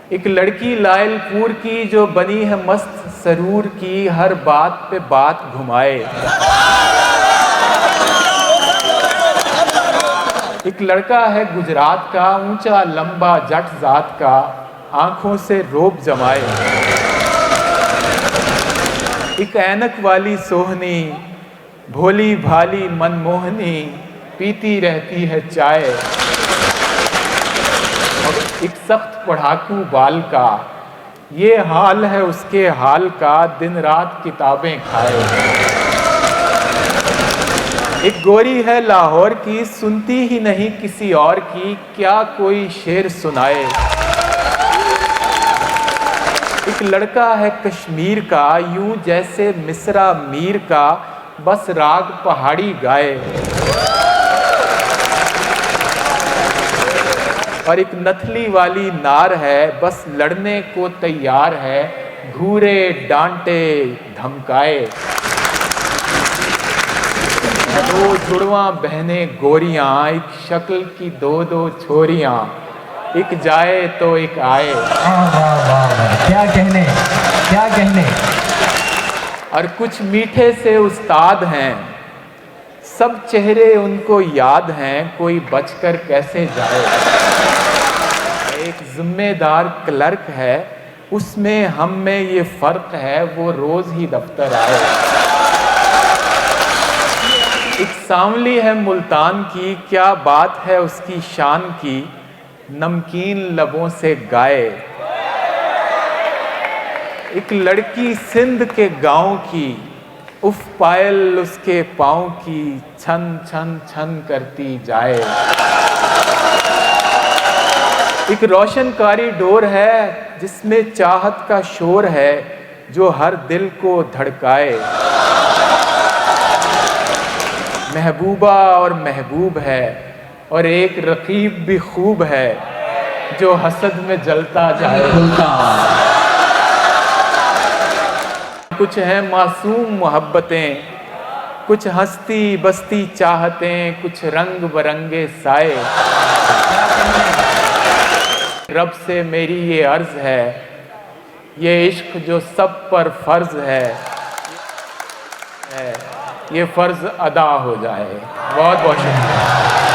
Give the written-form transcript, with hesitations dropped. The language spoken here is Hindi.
एक लड़की लायलपुर की जो बनी है मस्त सरूर की, हर बात पे बात घुमाए। एक लड़का है गुजरात का, ऊंचा लंबा जट जात का, आंखों से रोब जमाए। एक ऐनक वाली सोहनी, भोली भाली मनमोहनी, पीती रहती है चाय। एक सख्त पढ़ाकू बाल का, ये हाल है उसके हाल का, दिन रात किताबें खाए। एक गोरी है लाहौर की, सुनती ही नहीं किसी और की, क्या कोई शेर सुनाए। एक लड़का है कश्मीर का, यूं जैसे मिसरा मीर का, बस राग पहाड़ी गाए। और एक नथली वाली नार है, बस लड़ने को तैयार है, घूरे डांटे धमकाए। दो जुड़वा बहने गोरियां, एक शक्ल की दो दो छोरियां, एक जाए तो एक आए। वाह वाह वाह, क्या कहने, क्या कहने। और कुछ मीठे से उस्ताद हैं, सब चेहरे उनको याद हैं, कोई बचकर कैसे जाए। एक जिम्मेदार क्लर्क है, उसमें हम में ये फर्क है, वो रोज ही दफ्तर आए। एक सांवली है मुल्तान की, क्या बात है उसकी शान की, नमकीन लबों से गाए। एक लड़की सिंध के गांव की, उफ पायल उसके पाँव की, छन छन छन करती जाए। एक रोशन कॉरिडोर है, जिसमें चाहत का शोर है, जो हर दिल को धड़काए। महबूबा और महबूब है, और एक रकीब भी खूब है, जो हसद में जलता जाए। कुछ है मासूम मोहब्बतें, कुछ हंसती बसती चाहतें, कुछ रंग बरंगे साए। रब से मेरी ये अर्ज है, ये इश्क जो सब पर फर्ज है, ये फर्ज अदा हो जाए। बहुत बहुत शुक्रिया।